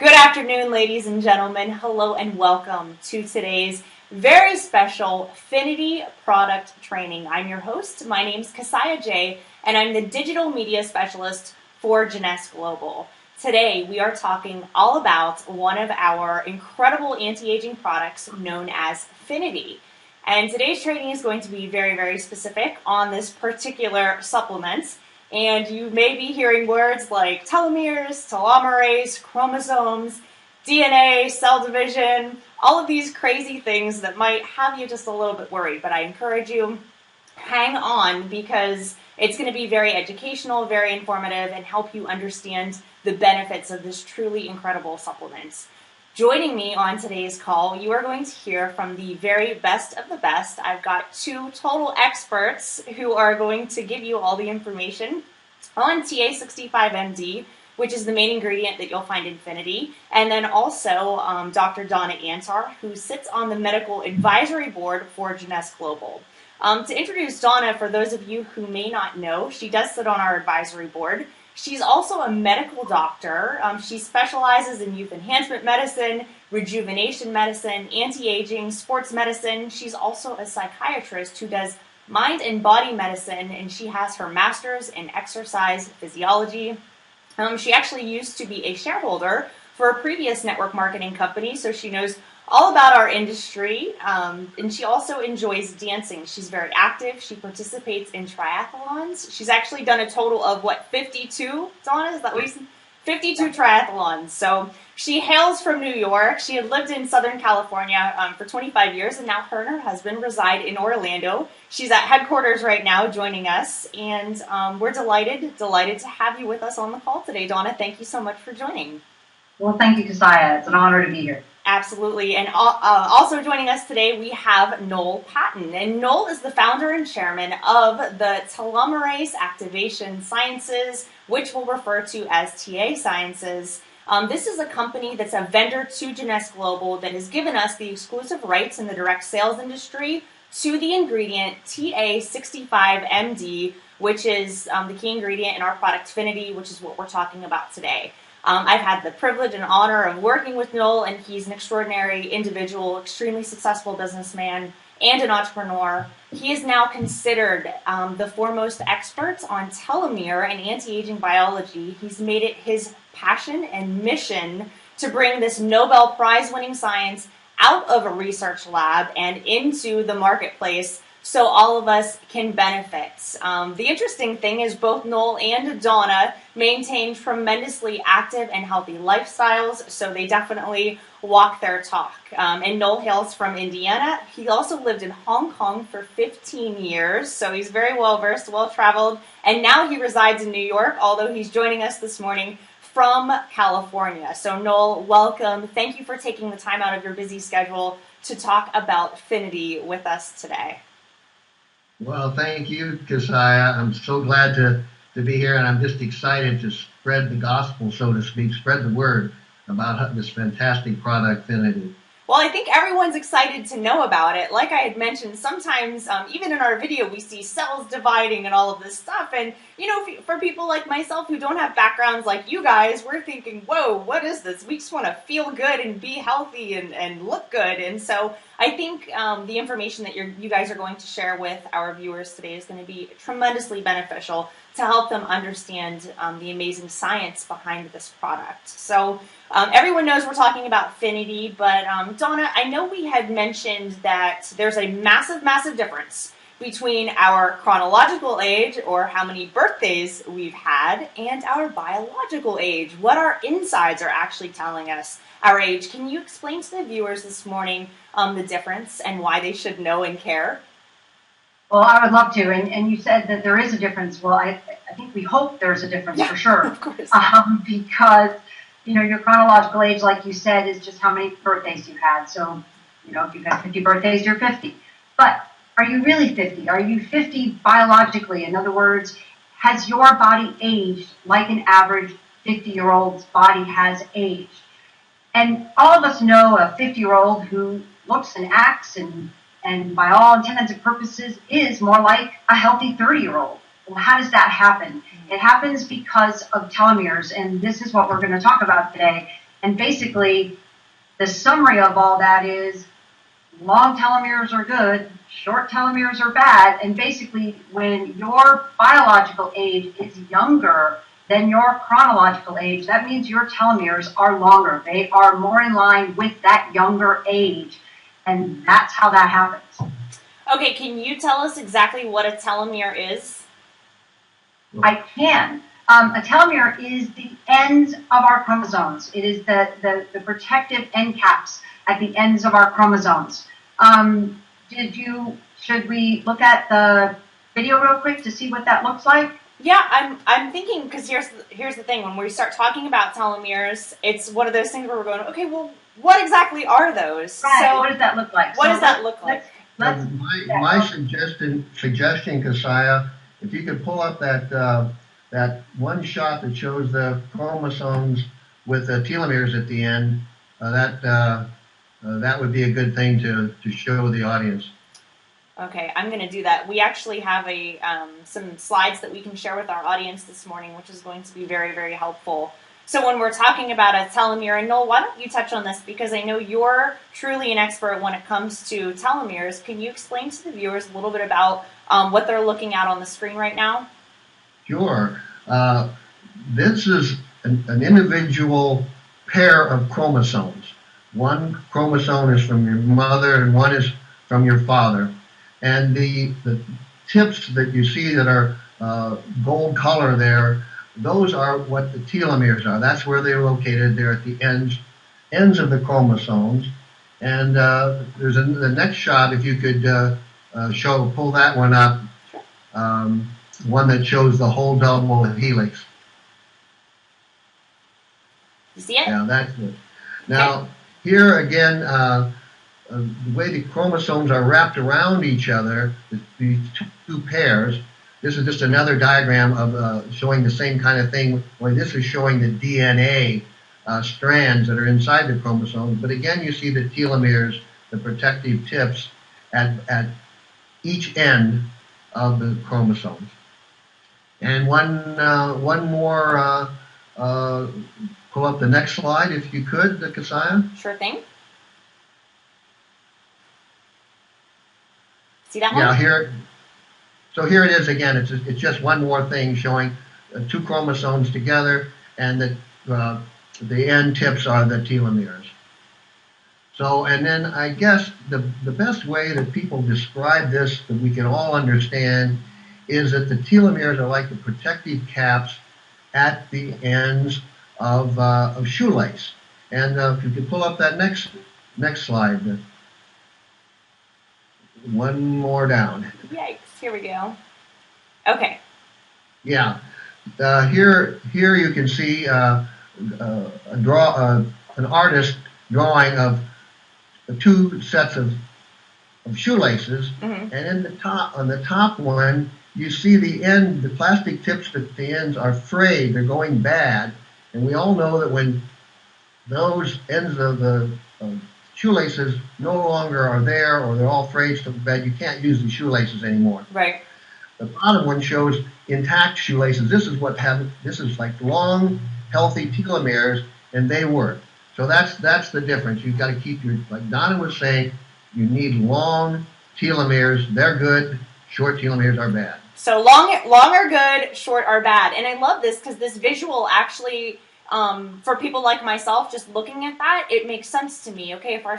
Good afternoon, ladies and gentlemen. Hello and welcome to today's very special FINITI product training. I'm your host. My name's Kasaya J, and I'm the digital media specialist for Jeunesse Global. Today, we are talking all about one of our incredible anti-aging products known as FINITI. And today's training is going to be very, very specific on this particular supplement. And you may be hearing words like telomeres, telomerase, chromosomes, DNA, cell division, all of these crazy things that might have you just a little bit worried. But I encourage you, hang on, because it's going to be very educational, very informative, and help you understand the benefits of this truly incredible supplement. Joining me on today's call, you are going to hear from the very best of the best. I've got two total experts who are going to give you all the information on TA65MD, which is the main ingredient that you'll find in FINITI, and then also Dr. Donna Antar, who sits on the medical advisory board for Jeunesse Global. To introduce Donna, for those of you who may not know, she does sit on our advisory board. She's also a medical doctor. She specializes in youth enhancement medicine, rejuvenation medicine, anti-aging, sports medicine. She's also a psychiatrist who does mind and body medicine, and she has her master's in exercise physiology. She actually used to be a shareholder for a previous network marketing company, so she knows all about our industry, and she also enjoys dancing. She's very active. She participates in triathlons. She's actually done a total of, 52, Donna? Is that what you said? 52 triathlons. So she hails from New York. She had lived in Southern California for 25 years, and now her and her husband reside in Orlando. She's at headquarters right now joining us, and we're delighted to have you with us on the call today, Donna. Thank you so much for joining. Well, thank you, Kasaya. It's an honor to be here. Absolutely. And also joining us today, we have Noel Patton. And Noel is the founder and chairman of the Telomerase Activation Sciences, which we'll refer to as TA Sciences. This is a company that's a vendor to Jeunesse Global that has given us the exclusive rights in the direct sales industry to the ingredient TA65MD, which is the key ingredient in our product FINITI, which is what we're talking about today. I've had the privilege and honor of working with Noel, and he's an extraordinary individual, extremely successful businessman, and an entrepreneur. He is now considered the foremost expert on telomere and anti-aging biology. He's made it his passion and mission to bring this Nobel Prize-winning science out of a research lab and into the marketplace so all of us can benefit. The interesting thing is both Noel and Donna maintain tremendously active and healthy lifestyles, so they definitely walk their talk. And Noel hails from Indiana. He also lived in Hong Kong for 15 years, so he's very well-versed, well-traveled, and now he resides in New York, although he's joining us this morning from California. So Noel, welcome. Thank you for taking the time out of your busy schedule to talk about FINITI with us today. Well, thank you, Kasaya. I'm so glad to be here, and I'm just excited to spread the gospel, so to speak, spread the word about this fantastic product, FINITI. Well, I think everyone's excited to know about it. Like I had mentioned, sometimes, even in our video, we see cells dividing and all of this stuff. And, for people like myself who don't have backgrounds like you guys, we're thinking, whoa, what is this? We just want to feel good and be healthy and look good. And so I think the information that you guys are going to share with our viewers today is going to be tremendously beneficial to help them understand the amazing science behind this product. So everyone knows we're talking about FINITI, but Donna, I know we had mentioned that there's a massive, massive difference between our chronological age, or how many birthdays we've had, and our biological age, what our insides are actually telling us our age. Can you explain to the viewers this morning the difference and why they should know and care? Well, I would love to, and you said that there is a difference. Well, I think we hope there's a difference for sure. Of course. Because, your chronological age, like you said, is just how many birthdays you've had. So, if you've had 50 birthdays, you're 50. But are you really 50? Are you 50 biologically? In other words, has your body aged like an average 50-year-old's body has aged? And all of us know a 50-year-old who looks and acts and by all intents and purposes is more like a healthy 30-year-old. Well, how does that happen? It happens because of telomeres, and this is what we're going to talk about today. And basically, the summary of all that is long telomeres are good, short telomeres are bad. And basically, when your biological age is younger than your chronological age, that means your telomeres are longer. They are more in line with that younger age. And that's how that happens. Okay, can you tell us exactly what a telomere is? I can. A telomere is the ends of our chromosomes. It is the protective end caps at the ends of our chromosomes. Should we look at the video real quick to see what that looks like? Yeah, I'm thinking, because here's the thing. When we start talking about telomeres, it's one of those things where we're going, okay, well, what exactly are those? Right. So what does that look like? What does that look like? My suggestion, Kasaya, if you could pull up that one shot that shows the chromosomes with the telomeres at the end, that would be a good thing to show the audience. Okay, I'm going to do that. We actually have some slides that we can share with our audience this morning, which is going to be very, very helpful. So when we're talking about a telomere, and Noel, why don't you touch on this, because I know you're truly an expert when it comes to telomeres. Can you explain to the viewers a little bit about what they're looking at on the screen right now? Sure. This is an individual pair of chromosomes. One chromosome is from your mother and one is from your father. And the tips that you see that are gold color there, those are what the telomeres are. That's where they're located. They're at the ends of the chromosomes. And there's the next shot, if you could pull that one up, one that shows the whole double helix. You see it? Yeah, that's it. Now, here again, the way the chromosomes are wrapped around each other, these two pairs, this is just another diagram of showing the same kind of thing, where this is showing the DNA strands that are inside the chromosomes. But again, you see the telomeres, the protective tips, at each end of the chromosomes. And one more, pull up the next slide if you could, Kasaya. Sure thing. See that one? Yeah, here. So here it is again. It's just one more thing showing two chromosomes together, and the end tips are the telomeres. So, and then I guess the best way that people describe this that we can all understand is that the telomeres are like the protective caps at the ends of shoelace. And if you could pull up that next slide. One more down. Yikes, here we go. Okay. Yeah. Here you can see an artist drawing of two sets of shoelaces, and in on the top one, you see the plastic tips at the ends are frayed, they're going bad, and we all know that when those ends of the shoelaces no longer are there, or they're all frayed so bad, you can't use the shoelaces anymore. Right. The bottom one shows intact shoelaces. This is like long, healthy telomeres, and they work. So that's the difference. You've got to keep like Donna was saying, you need long telomeres. They're good. Short telomeres are bad. So long are good, short are bad. And I love this because this visual actually, for people like myself, just looking at that, it makes sense to me. Okay, if our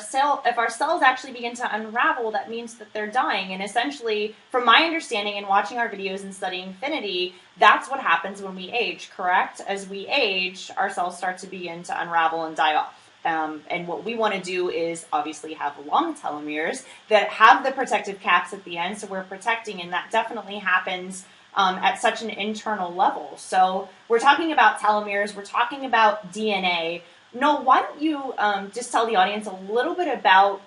cells actually begin to unravel, that means that they're dying. And essentially, from my understanding and watching our videos and studying FINITI, that's what happens when we age, correct? As we age, our cells start to begin to unravel and die off. And what we want to do is obviously have long telomeres that have the protective caps at the end, so we're protecting, and that definitely happens at such an internal level. So we're talking about telomeres, we're talking about DNA. Noel, why don't you just tell the audience a little bit about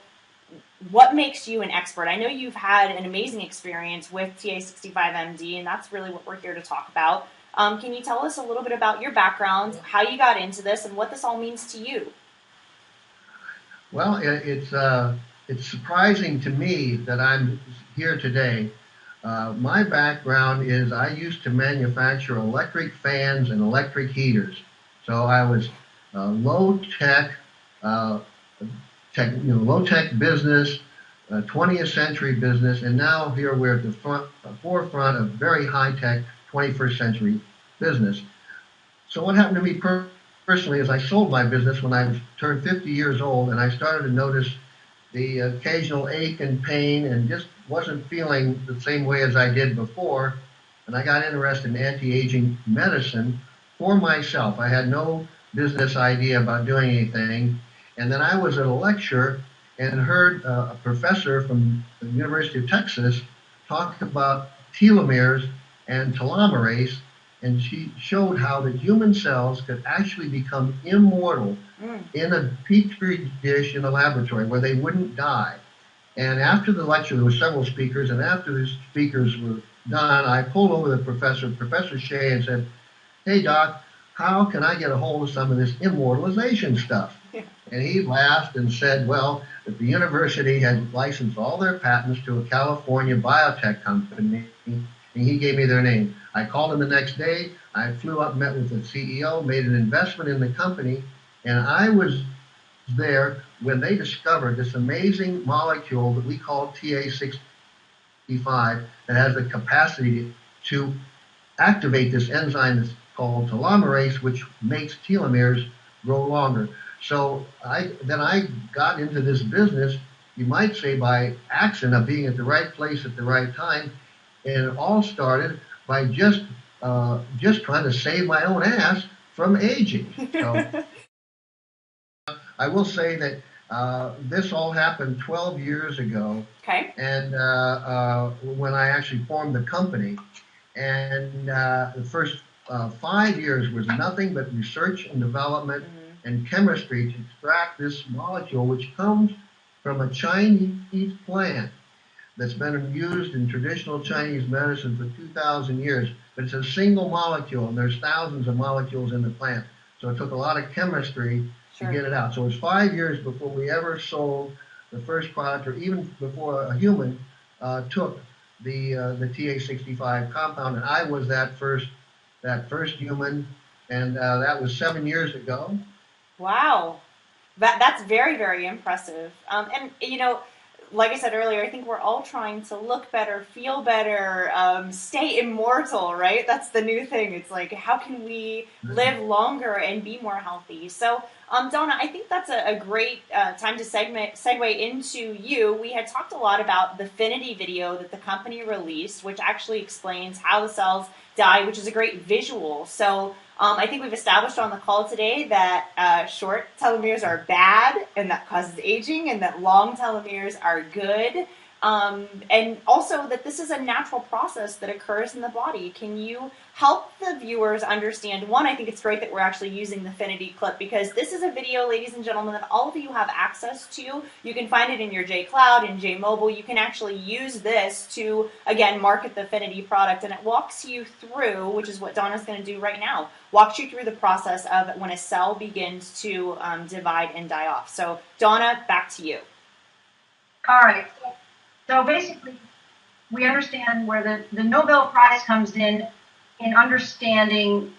what makes you an expert? I know you've had an amazing experience with TA65MD, and that's really what we're here to talk about. Can you tell us a little bit about your background, how you got into this, and what this all means to you? Well, it's surprising to me that I'm here today. My background is I used to manufacture electric fans and electric heaters. So I was low-tech, uh, low-tech business, 20th century business, and now here we're at the forefront of very high-tech 21st century business. So what happened to me personally is I sold my business when I turned 50 years old, and I started to notice the occasional ache and pain and just wasn't feeling the same way as I did before. And I got interested in anti-aging medicine for myself. I had no business idea about doing anything. And then I was at a lecture and heard a professor from the University of Texas talk about telomeres and telomerase, and she showed how the human cells could actually become immortal in a petri dish in a laboratory where they wouldn't die. And after the lecture, there were several speakers, and after the speakers were done, I pulled over the professor, Professor Shea, and said, "Hey, Doc, how can I get a hold of some of this immortalization stuff?" And he laughed and said, well, that the university had licensed all their patents to a California biotech company, and he gave me their name. I called him the next day. I flew up, met with the CEO, made an investment in the company, and I was there when they discovered this amazing molecule that we call TA65 that has the capacity to activate this enzyme that's called telomerase, which makes telomeres grow longer. So I got into this business, you might say by accident, of being at the right place at the right time, and it all started by just trying to save my own ass from aging. So I will say that this all happened 12 years ago. Okay. And when I actually formed the company, and the first 5 years was nothing but research and development and chemistry to extract this molecule, which comes from a Chinese plant that's been used in traditional Chinese medicine for 2,000 years. But it's a single molecule, and there's thousands of molecules in the plant. So it took a lot of chemistry to get it out. So it was 5 years before we ever sold the first product, or even before a human took the TA65 compound. And I was that first human, and that was 7 years ago. Wow. That's very, very impressive. And, you know, like I said earlier, I think we're all trying to look better, feel better, stay immortal, right? That's the new thing. It's like, how can we live longer and be more healthy? So, Donna, I think that's a great time to segue into you. We had talked a lot about the FINITI video that the company released, which actually explains how the cells die, which is a great visual. So I think we've established on the call today that short telomeres are bad and that causes aging, and that long telomeres are good. And also that this is a natural process that occurs in the body. Can you help the viewers understand? One, I think it's great that we're actually using the FINITI clip, because this is a video, ladies and gentlemen, that all of you have access to. You can find it in your J Cloud and J Mobile. You can actually use this to, again, market the FINITI product, and it walks you through, which is what Donna's going to do right now, walks you through the process of when a cell begins to divide and die off. So, Donna, back to you. All right. So basically, we understand where the Nobel Prize comes in understanding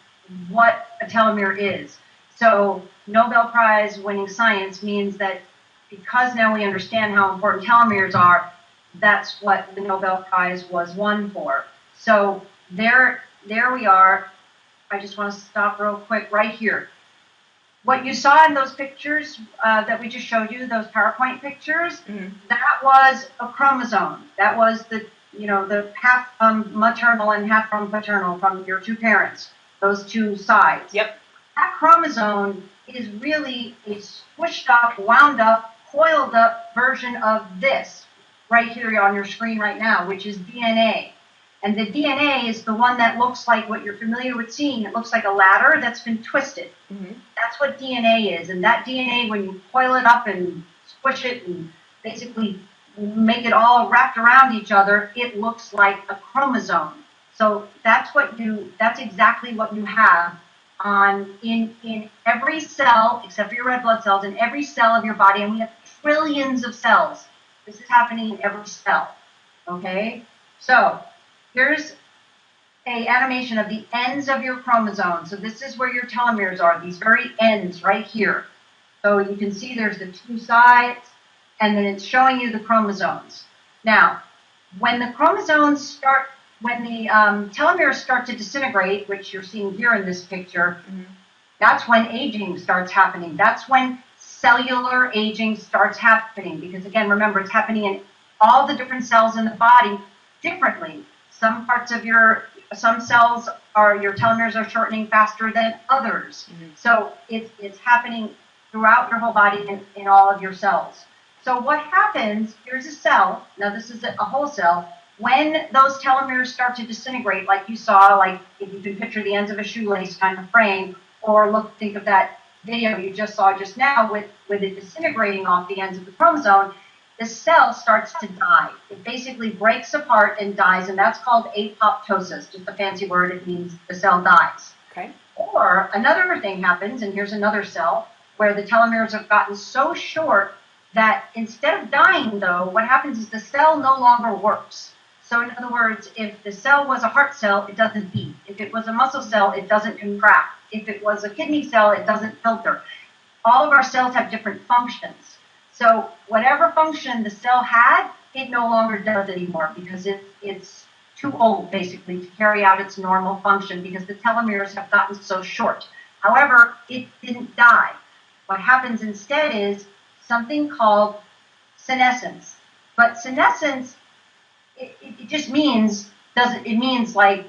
what a telomere is. So Nobel Prize winning science means that because now we understand how important telomeres are, that's what the Nobel Prize was won for. So there we are. I just want to stop real quick right here. What you saw in those pictures that we just showed you, those PowerPoint pictures, that was a chromosome. That was the half maternal and half from paternal from your two parents, those two sides. Yep. That chromosome is really a squished up, wound up, coiled up version of this right here on your screen right now, which is DNA. And the DNA is the one that looks like what you're familiar with seeing. It looks like a ladder that's been twisted. That's what DNA is. And that DNA, when you coil it up and squish it and basically make it all wrapped around each other, it looks like a chromosome. So that's exactly what you have in every cell, except for your red blood cells, in every cell of your body. And we have trillions of cells. This is happening in every cell. Okay? So here's a animation of the ends of your chromosomes. So this is where your telomeres are, these very ends right here. So you can see there's the two sides, and then it's showing you the chromosomes. Now, when the telomeres start to disintegrate, which you're seeing here in this picture, that's when aging starts happening. That's when cellular aging starts happening. Because again, remember, it's happening in all the different cells in the body differently. Some cells your telomeres are shortening faster than others. So it's happening throughout your whole body in all of your cells. So what happens, here's a cell, now this is a whole cell, when those telomeres start to disintegrate, like you saw, like if you can picture the ends of a shoelace kind of frame, or think of that video you just saw just now with it disintegrating off the ends of the chromosome, the cell starts to die. It basically breaks apart and dies, and that's called apoptosis, just a fancy word. It means the cell dies. Okay. Or another thing happens, and here's another cell, where the telomeres have gotten so short that instead of dying, though, what happens is the cell no longer works. So in other words, if the cell was a heart cell, it doesn't beat. If it was a muscle cell, it doesn't contract. If it was a kidney cell, it doesn't filter. All of our cells have different functions. So whatever function the cell had, it no longer does anymore because it's too old, basically, to carry out its normal function because the telomeres have gotten so short. However, it didn't die. What happens instead is something called senescence. But senescence, it just means, it means like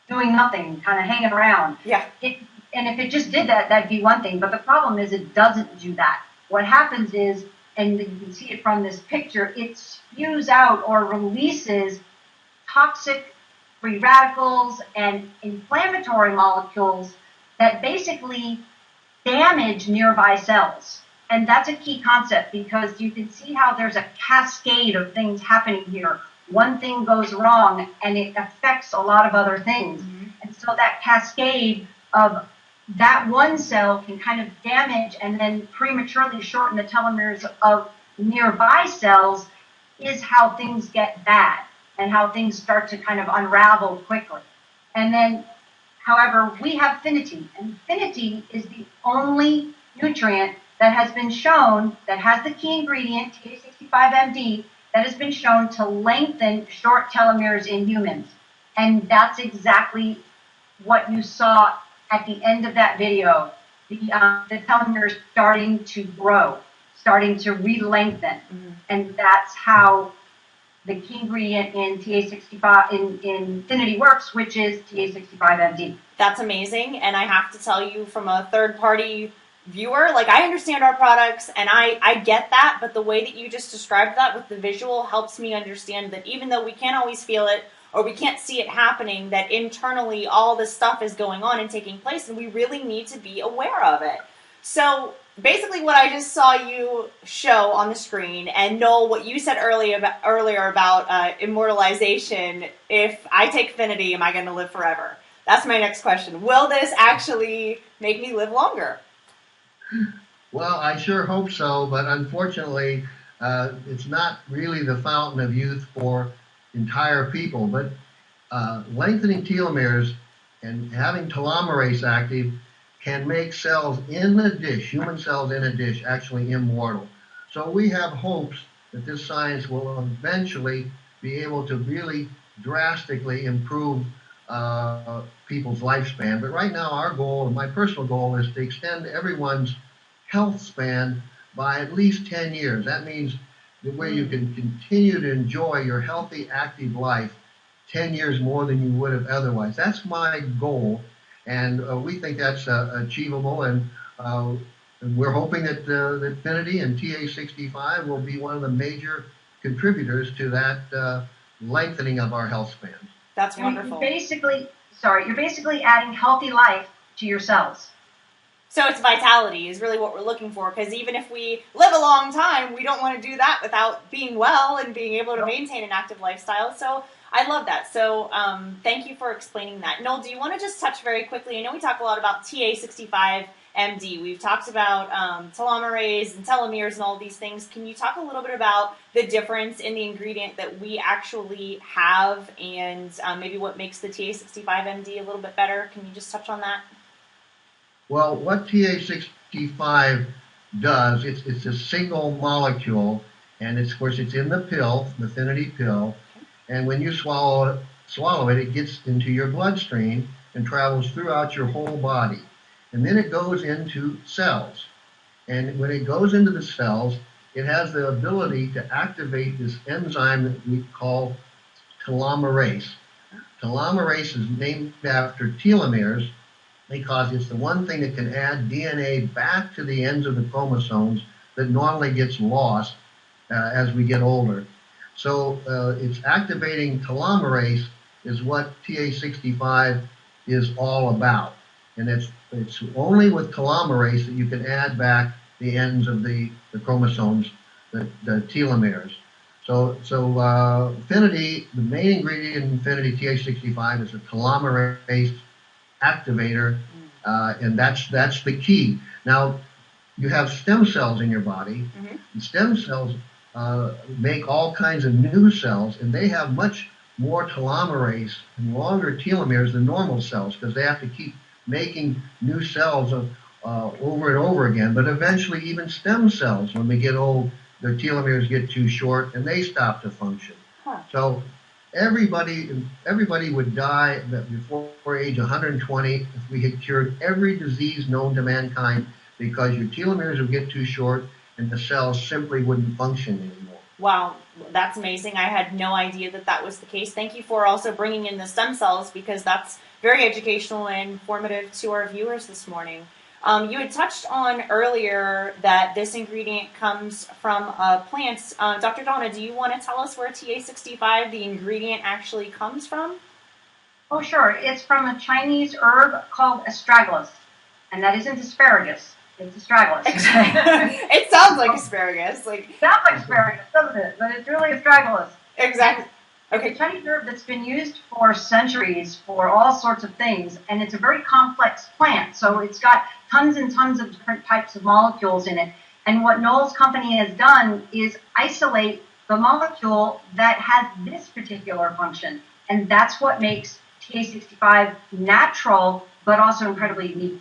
doing nothing, kind of hanging around. Yeah. And if it just did that, that'd be one thing. But the problem is it doesn't do that. What happens is, and you can see it from this picture, it spews out or releases toxic free radicals and inflammatory molecules that basically damage nearby cells. And that's a key concept because you can see how there's a cascade of things happening here. One thing goes wrong and it affects a lot of other things. And so that cascade of that one cell can kind of damage and then prematurely shorten the telomeres of nearby cells is how things get bad and how things start to kind of unravel quickly. And then, however, we have FINITI, and FINITI is the only nutrient that has been shown, that has the key ingredient, TA65MD, that has been shown to lengthen short telomeres in humans. And that's exactly what you saw at the end of that video, the telomeres starting to grow, starting to re-lengthen. And that's how the key ingredient in TA65, in FINITI works, which is TA65MD. That's amazing. And I have to tell you, from a third-party viewer, like, I understand our products and I get that, but the way that you just described that with the visual helps me understand that even though we can't always feel it or we can't see it happening, that internally all this stuff is going on and taking place, and we really need to be aware of it. So basically what I just saw you show on the screen, and Noel, what you said earlier about immortalization, if I take FINITI, am I going to live forever? That's my next question. Will this actually make me live longer? Well, I sure hope so, but unfortunately, it's not really the fountain of youth for entire people. But lengthening telomeres and having telomerase active can make cells in the dish, human cells in a dish, actually immortal. So we have hopes that this science will eventually be able to really drastically improve people's lifespan. But right now, our goal, and my personal goal, is to extend everyone's health span by at least 10 years. That means the way you can continue to enjoy your healthy, active life 10 years more than you would have otherwise. That's my goal, and we think that's achievable, and we're hoping that FINITI and TA65 will be one of the major contributors to that lengthening of our health span. That's wonderful. You're basically adding healthy life to your cells. So it's vitality is really what we're looking for, because even if we live a long time, we don't want to do that without being well and being able to maintain an active lifestyle. So I love that. So thank you for explaining that. Noel, do you want to just touch very quickly? I know we talk a lot about TA65 MD. We've talked about telomerase and telomeres and all these things. Can you talk a little bit about the difference in the ingredient that we actually have and maybe what makes the TA65 MD a little bit better? Can you just touch on that? Well, what TA65 does, it's a single molecule, and of course it's in the pill, the FINITI pill, and when you swallow it, it gets into your bloodstream and travels throughout your whole body. And then it goes into cells. And when it goes into the cells, it has the ability to activate this enzyme that we call telomerase. Telomerase is named after telomeres because it's the one thing that can add DNA back to the ends of the chromosomes that normally gets lost as we get older. So it's activating telomerase is what TA65 is all about. And it's only with telomerase that you can add back the ends of the chromosomes, the telomeres. So FINITI, the main ingredient in FINITI TA65 is a telomerase activator, and that's the key. Now, you have stem cells in your body. Mm-hmm. And stem cells make all kinds of new cells, and they have much more telomerase and longer telomeres than normal cells because they have to keep making new cells over and over again. But eventually, even stem cells, when they get old, their telomeres get too short and they stop to function. Huh. So everybody would die before age 120 if we had cured every disease known to mankind, because your telomeres would get too short and the cells simply wouldn't function anymore. Wow, that's amazing. I had no idea that was the case. Thank you for also bringing in the stem cells, because that's very educational and informative to our viewers this morning. You had touched on earlier that this ingredient comes from plants. Dr. Donna, do you want to tell us where TA65, the ingredient, actually comes from? Oh, sure. It's from a Chinese herb called astragalus, and that isn't asparagus. It's astragalus. It sounds like asparagus. It sounds like asparagus, doesn't it? But it's really astragalus. Exactly. Okay. It's a Chinese herb that's been used for centuries for all sorts of things, and it's a very complex plant. So it's got tons and tons of different types of molecules in it. And what Noel's company has done is isolate the molecule that has this particular function. And that's what makes TA65 natural, but also incredibly unique.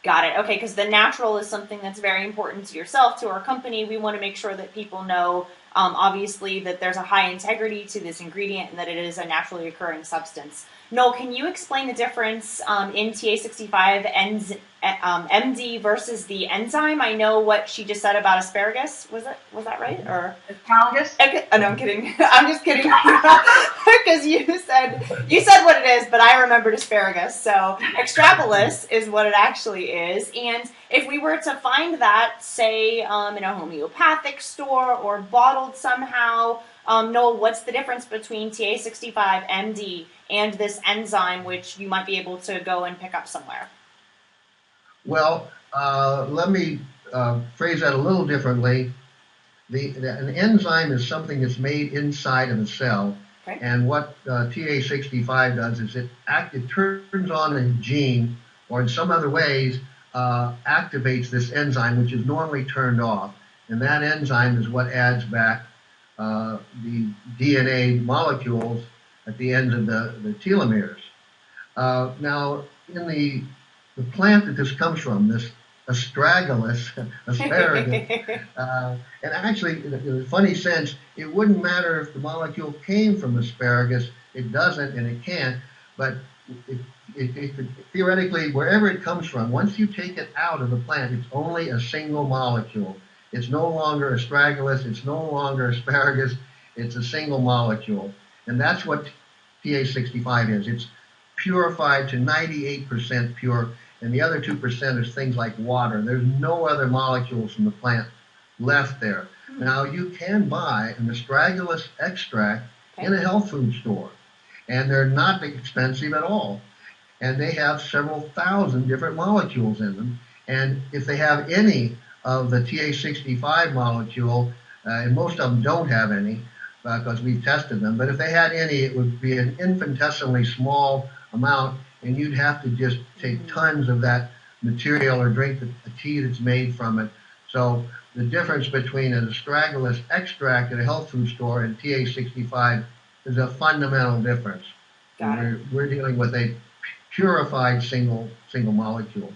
Got it. Okay, because the natural is something that's very important to yourself, to our company. We want to make sure that people know, obviously, that there's a high integrity to this ingredient and that it is a naturally occurring substance. Noel, can you explain the difference in TA65 MD versus the enzyme? I know what she just said about asparagus. Was that right? Or asparagus? Okay. Oh, no, I'm kidding. I'm just kidding. Because you said what it is, but I remembered asparagus. So astragalus is what it actually is. And if we were to find that, say, in a homeopathic store or bottled somehow, Noel, what's the difference between TA65 MD and this enzyme, which you might be able to go and pick up somewhere? Well, let me phrase that a little differently. An enzyme is something that's made inside of a cell. Okay. And what TA65 does is it turns on a gene, or in some other ways activates this enzyme, which is normally turned off. And that enzyme is what adds back the DNA molecules at the ends of the telomeres. Now, in the plant that this comes from, this astragalus, asparagus, and actually, in a funny sense, it wouldn't matter if the molecule came from asparagus. It doesn't, and it can't, but it theoretically, wherever it comes from, once you take it out of the plant, it's only a single molecule. It's no longer astragalus, it's no longer asparagus, it's a single molecule. And that's what TA65 is. It's purified to 98% pure, and the other 2% is things like water. There's no other molecules from the plant left there. Mm-hmm. Now, you can buy an astragalus extract in a health food store, and they're not expensive at all. And they have several thousand different molecules in them, and if they have any of the TA65 molecule, and most of them don't have any, because we've tested them. But if they had any, it would be an infinitesimally small amount, and you'd have to just take tons of that material or drink a tea that's made from it. So the difference between an astragalus extract at a health food store and TA65 is a fundamental difference. We're dealing with a purified single molecule.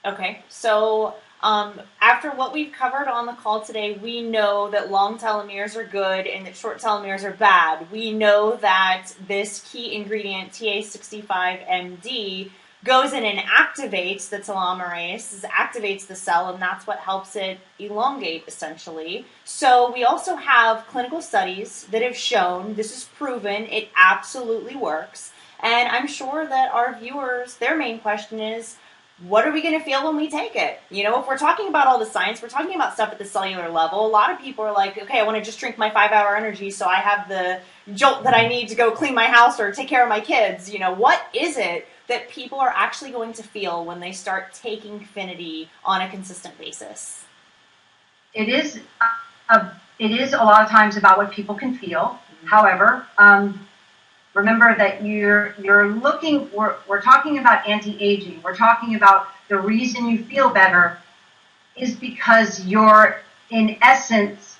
Okay, so after what we've covered on the call today, we know that long telomeres are good and that short telomeres are bad. We know that this key ingredient, TA65MD, goes in and activates the telomerase, activates the cell, and that's what helps it elongate, essentially. So we also have clinical studies that have shown, this is proven, it absolutely works. And I'm sure that our viewers, their main question is, what are we going to feel when we take it? You know, if we're talking about all the science, we're talking about stuff at the cellular level. A lot of people are like, okay, I want to just drink my 5-hour energy so I have the jolt that I need to go clean my house or take care of my kids. You know, what is it that people are actually going to feel when they start taking FINITI on a consistent basis? It is a lot of times about what people can feel. However, remember that we're talking about anti-aging. We're talking about the reason you feel better is because you're, in essence,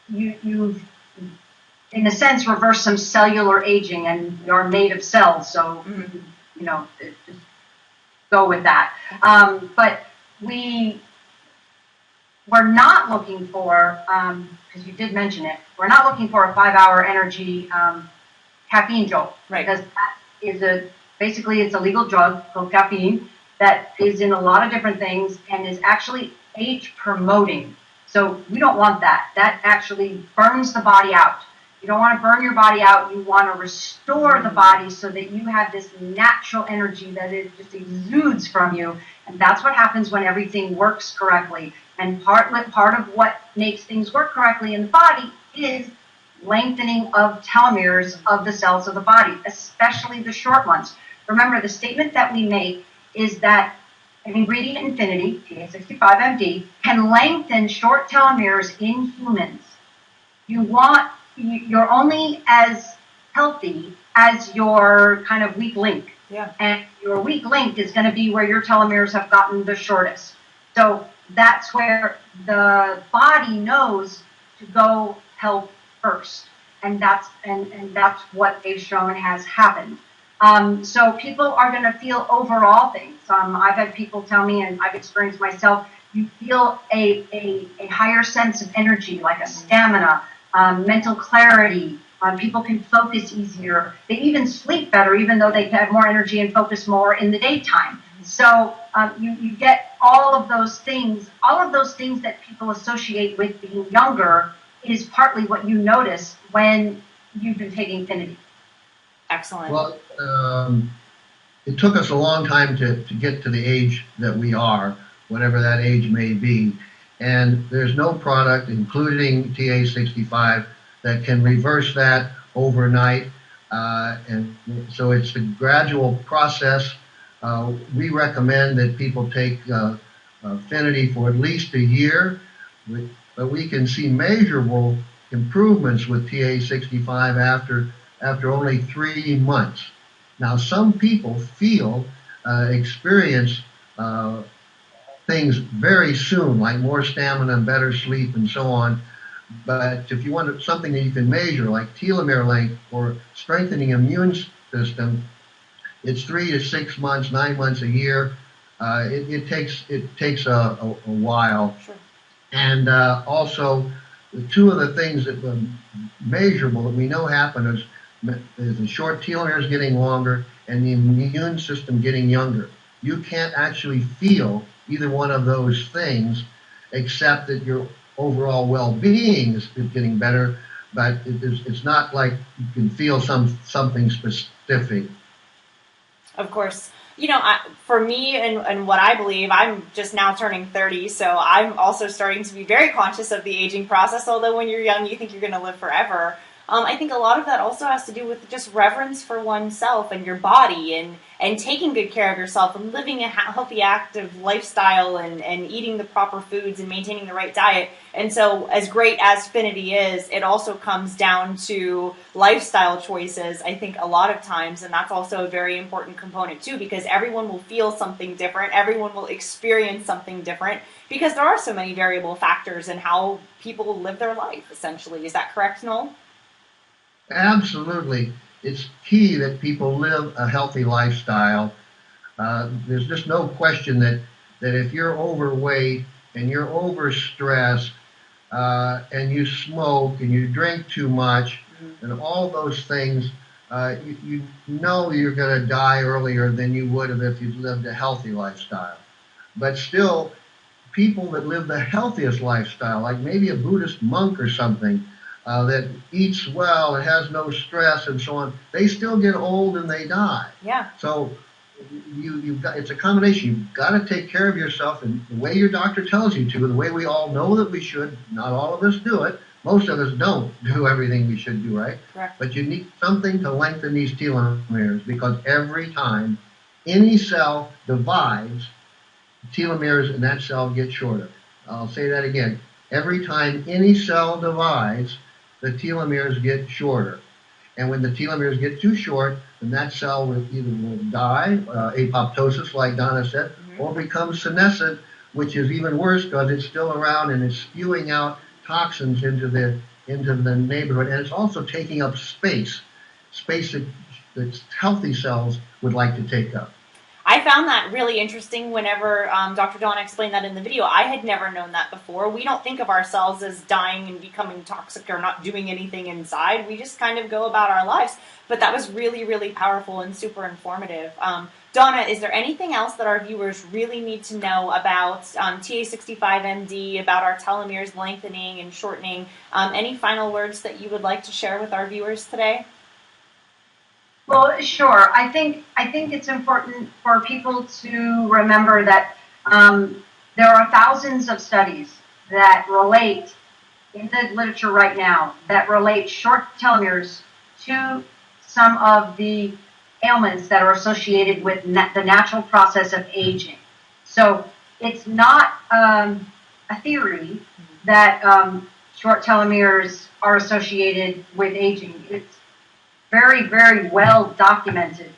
you've in a sense reversed some cellular aging, and you're made of cells. So, you know, just go with that. But we're not looking for, because you did mention it, we're not looking for a 5-hour energy caffeine jolt, right? Because that is basically it's a legal drug called caffeine that is in a lot of different things and is actually age promoting. So we don't want that. That actually burns the body out. You don't want to burn your body out. You want to restore the body so that you have this natural energy that it just exudes from you. And that's what happens when everything works correctly. And part of what makes things work correctly in the body is lengthening of telomeres of the cells of the body, especially the short ones. Remember, the statement that we make is that an ingredient FINITI, TA65MD, can lengthen short telomeres in humans. You're only as healthy as your kind of weak link. Yeah. And your weak link is going to be where your telomeres have gotten the shortest. So that's where the body knows to go help first, and that's what they've shown has happened. So people are going to feel overall things. I've had people tell me, and I've experienced myself, you feel a higher sense of energy, like a stamina, mental clarity. People can focus easier. They even sleep better, even though they have more energy and focus more in the daytime. So you get all of those things that people associate with being younger is partly what you notice when you've been taking FINITI. Excellent. Well, it took us a long time to get to the age that we are, whatever that age may be. And there's no product, including TA65, that can reverse that overnight. And so it's a gradual process. We recommend that people take FINITI for at least a year. But we can see measurable improvements with TA65 after only 3 months. Now, some people experience things very soon, like more stamina and better sleep and so on. But if you want something that you can measure, like telomere length or strengthening immune system, it's 3 to 6 months, 9 months, a year. It takes a while. Sure. And also, two of the things that were measurable that we know happen is the short telomeres getting longer and the immune system getting younger. You can't actually feel either one of those things, except that your overall well-being is getting better, but it's not like you can feel something specific. Of course. You know, for me and what I believe, I'm just now turning 30, so I'm also starting to be very conscious of the aging process, although when you're young, you think you're going to live forever. I think a lot of that also has to do with just reverence for oneself and your body, and taking good care of yourself and living a healthy, active lifestyle, and eating the proper foods and maintaining the right diet. And so as great as FINITI is, it also comes down to lifestyle choices, I think, a lot of times. And that's also a very important component too, because everyone will feel something different. Everyone will experience something different because there are so many variable factors in how people live their life, essentially. Is that correct, Noel? Absolutely. It's key that people live a healthy lifestyle. There's just no question that if you're overweight and you're overstressed and you smoke and you drink too much and all those things, you know you're going to die earlier than you would have if you'd lived a healthy lifestyle. But still, people that live the healthiest lifestyle, like maybe a Buddhist monk or something, that eats well and has no stress and so on, they still get old and they die. Yeah. So you've got, it's a combination. You've got to take care of yourself in the way your doctor tells you to, the way we all know that we should. Not all of us do it. Most of us don't do everything we should do, right? Correct. But you need something to lengthen these telomeres, because every time any cell divides, telomeres in that cell get shorter. I'll say that again. Every time any cell divides, the telomeres get shorter. And when the telomeres get too short, then that cell will either die, apoptosis, like Donna said, or become senescent, which is even worse because it's still around and it's spewing out toxins into the neighborhood. And it's also taking up space that healthy cells would like to take up. I found that really interesting whenever Dr. Donna explained that in the video. I had never known that before. We don't think of ourselves as dying and becoming toxic or not doing anything inside. We just kind of go about our lives. But that was really, really powerful and super informative. Donna, is there anything else that our viewers really need to know about TA65MD, about our telomeres lengthening and shortening? Any final words that you would like to share with our viewers today? Well, sure. I think it's important for people to remember that there are thousands of studies that relate in the literature right now that relate short telomeres to some of the ailments that are associated with the natural process of aging. So it's not a theory that short telomeres are associated with aging. It's very, very well documented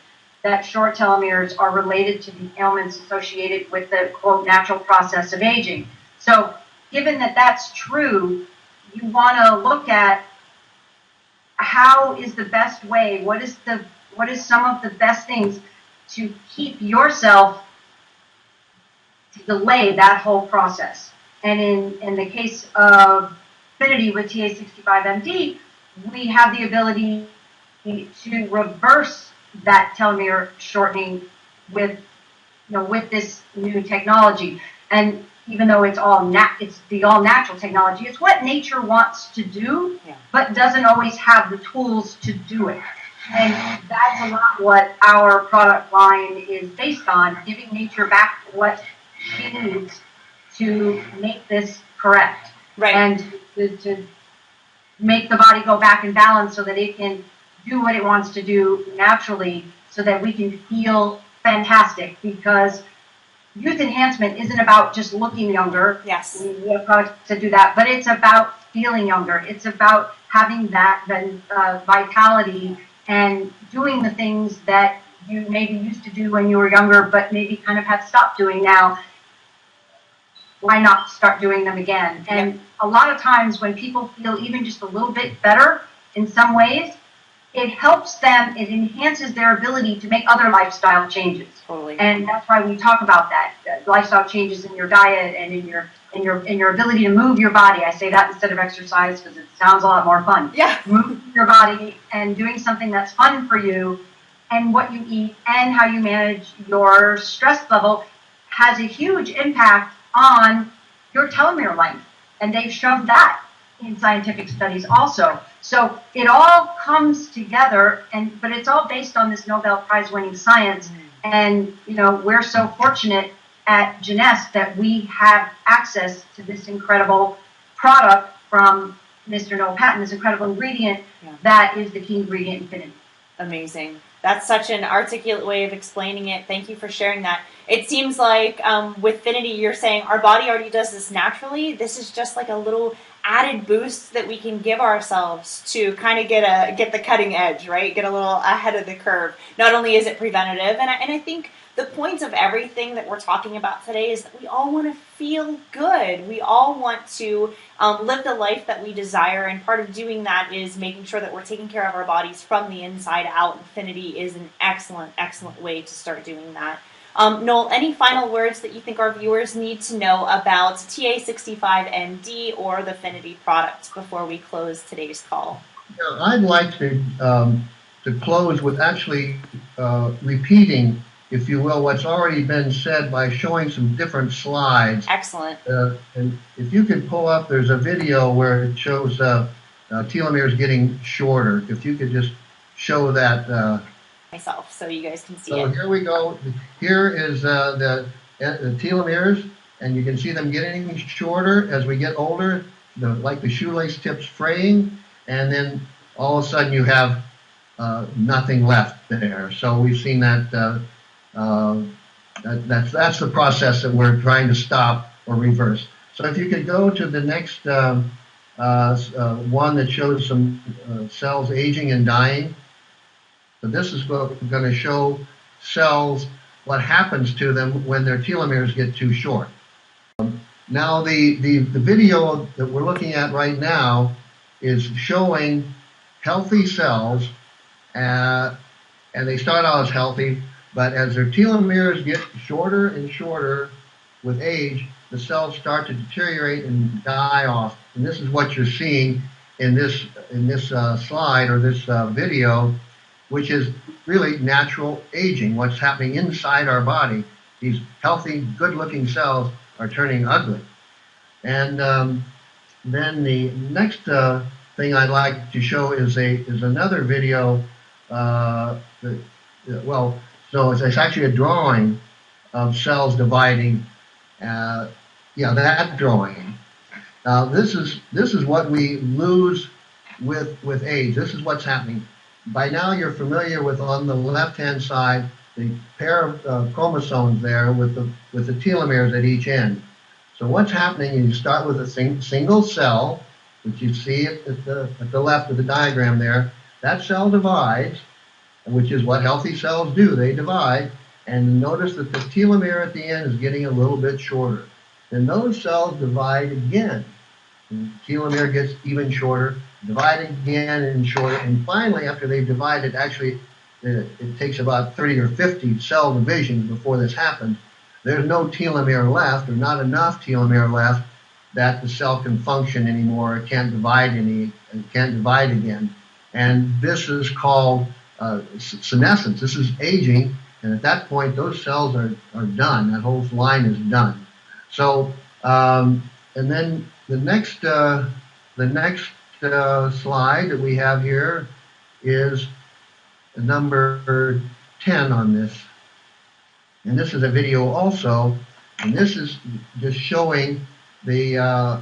that short telomeres are related to the ailments associated with the, quote, natural process of aging. So given that that's true, you want to look at how is the best way, what is some of the best things to keep yourself, to delay that whole process. And in the case of FINITI with TA65MD, we have the ability to reverse that telomere shortening with this new technology. And even though it's the all natural technology, it's what nature wants to do, but doesn't always have the tools to do it. And that's a lot what our product line is based on, giving nature back what she needs to make this correct. Right. And to make the body go back in balance so that it can do what it wants to do naturally, so that we can feel fantastic. Because youth enhancement isn't about just looking younger. Yes. We have products to do that, but it's about feeling younger. It's about having that vitality and doing the things that you maybe used to do when you were younger, but maybe kind of have stopped doing now. Why not start doing them again? And a lot of times when people feel even just a little bit better in some ways, it helps them, it enhances their ability to make other lifestyle changes. Totally. And that's why we talk about that, lifestyle changes in your diet and in your ability to move your body. I say that instead of exercise because it sounds a lot more fun. Yeah. Move your body and doing something that's fun for you, and what you eat and how you manage your stress level has a huge impact on your telomere length. And they've shown that in scientific studies also. So it all comes together, but it's all based on this Nobel Prize winning science. And we're so fortunate at Jeunesse that we have access to this incredible product from Mr. Noel Patton, this incredible ingredient Yeah. that is the key ingredient in FINITI. Amazing. That's such an articulate way of explaining it. Thank you for sharing that. It seems like with FINITI, you're saying our body already does this naturally. This is just like a little added boost that we can give ourselves to kind of get the cutting edge, right? Get a little ahead of the curve. Not only is it preventative, and I think the point of everything that we're talking about today is that we all want to feel good. We all want to live the life that we desire, and part of doing that is making sure that we're taking care of our bodies from the inside out. FINITI is an excellent, excellent way to start doing that. Noel, any final words that you think our viewers need to know about TA65MD or the FINITI product before we close today's call? Yeah, I'd like to close with actually repeating, if you will, what's already been said by showing some different slides. Excellent. And if you could pull up, there's a video where it shows telomeres getting shorter. If you could just show that. Myself, so you guys can see so it. Here we go. Here is the telomeres, and you can see them getting shorter as we get older, like the shoelace tips fraying, and then all of a sudden you have nothing left there. So we've seen that. That's the process that we're trying to stop or reverse. So if you could go to the next one that shows some cells aging and dying. So this is what we're going to show cells, what happens to them when their telomeres get too short. Now the video that we're looking at right now is showing healthy cells, and they start out as healthy, but as their telomeres get shorter and shorter with age, the cells start to deteriorate and die off. And this is what you're seeing in this slide or this video, which is really natural aging, what's happening inside our body. These healthy, good-looking cells are turning ugly. And then the next thing I'd like to show is another video. So it's actually a drawing of cells dividing. That drawing. Now this is what we lose with age. This is what's happening. By now you're familiar with, on the left-hand side, the pair of chromosomes there with the telomeres at each end. So what's happening is you start with a single cell, which you see at the left of the diagram there. That cell divides, which is what healthy cells do. They divide, and notice that the telomere at the end is getting a little bit shorter. Then those cells divide again. And the telomere gets even shorter, divide again and shorter, and finally, after they've divided, actually, it takes about 30 or 50 cell divisions before this happens. There's no telomere left, or not enough telomere left, that the cell can function anymore. It can't divide again. And this is called senescence. This is aging, and at that point, those cells are done. That whole line is done. So, and then the next slide that we have here is number 10 on this. And this is a video also, and this is just showing the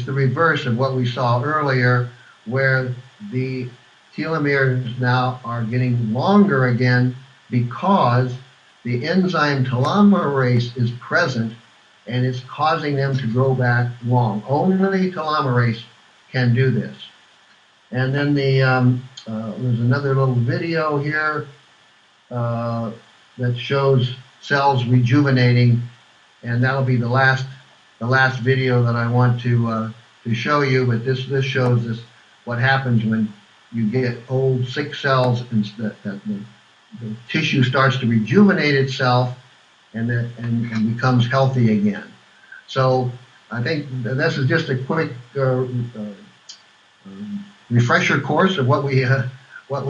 reverse of what we saw earlier, where the telomeres now are getting longer again because the enzyme telomerase is present and it's causing them to grow back long. Only telomerase can do this. And then there's another little video here that shows cells rejuvenating, and that'll be the last video that I want to show you. But this shows us what happens when you get old, sick cells, and the tissue starts to rejuvenate itself and becomes healthy again. So I think this is just a quick refresher course of what we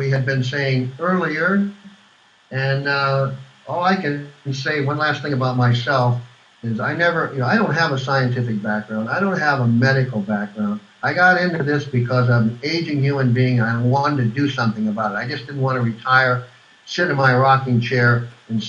had been saying earlier. And all I can say, one last thing about myself, is I don't have a scientific background. I don't have a medical background. I got into this because I'm an aging human being and I wanted to do something about it. I just didn't want to retire, sit in my rocking chair and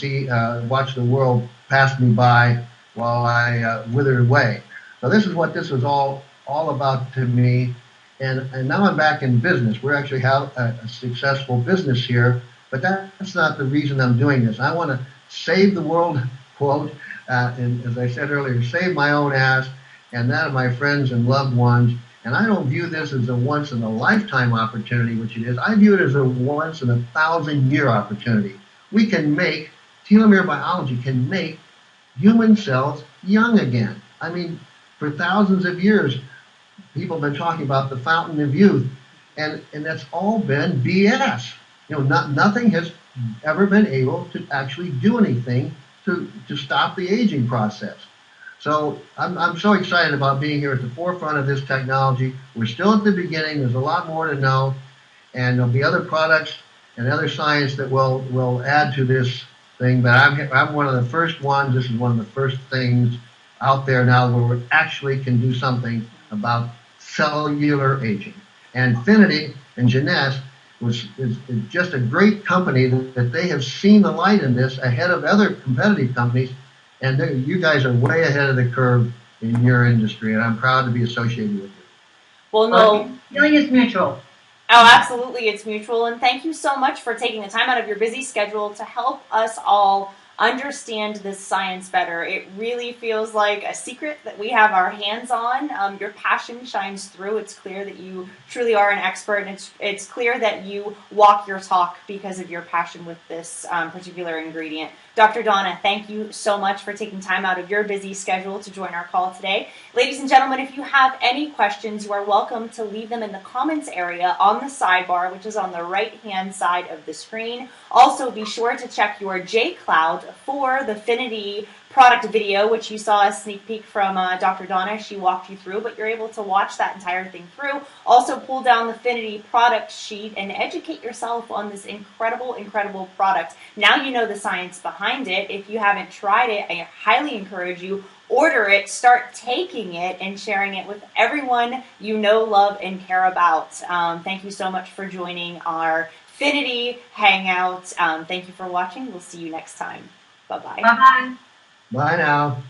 watch the world pass me by while I withered away. So this is what this was all about to me. And now I'm back in business. We actually have a successful business here, but that's not the reason I'm doing this. I want to save the world, quote, and as I said earlier, save my own ass and that of my friends and loved ones. And I don't view this as a once in a lifetime opportunity, which it is. I view it as a once in a 1,000-year opportunity. We can make, telomere biology can make human cells young again. I mean, for thousands of years, people have been talking about the fountain of youth, and that's all been BS. Nothing has ever been able to actually do anything to stop the aging process. So I'm so excited about being here at the forefront of this technology. We're still at the beginning. There's a lot more to know, and there'll be other products and other science that will add to this thing. But I'm one of the first ones. This is one of the first things out there now where we actually can do something about cellular aging. And FINITI and Jeunesse is just a great company that they have seen the light in this ahead of other competitive companies. And you guys are way ahead of the curve in your industry, and I'm proud to be associated with you. Well, no. Feeling is mutual. Oh, absolutely. It's mutual. And thank you so much for taking the time out of your busy schedule to help us all understand this science better. It really feels like a secret that we have our hands on. Your passion shines through. It's clear that you truly are an expert, and it's clear that you walk your talk because of your passion with this particular ingredient. Dr. Donna, thank you so much for taking time out of your busy schedule to join our call today. Ladies and gentlemen, if you have any questions, you are welcome to leave them in the comments area on the sidebar, which is on the right-hand side of the screen. Also, be sure to check your J-Cloud for the FINITI product video, which you saw a sneak peek from Dr. Donna. She walked you through, but you're able to watch that entire thing through. Also, pull down the FINITI product sheet and educate yourself on this incredible, incredible product. Now you know the science behind it. If you haven't tried it, I highly encourage you, order it, start taking it, and sharing it with everyone you know, love, and care about. Thank you so much for joining our FINITI Hangout. Thank you for watching. We'll see you next time. Bye-bye. Bye-bye. Bye now.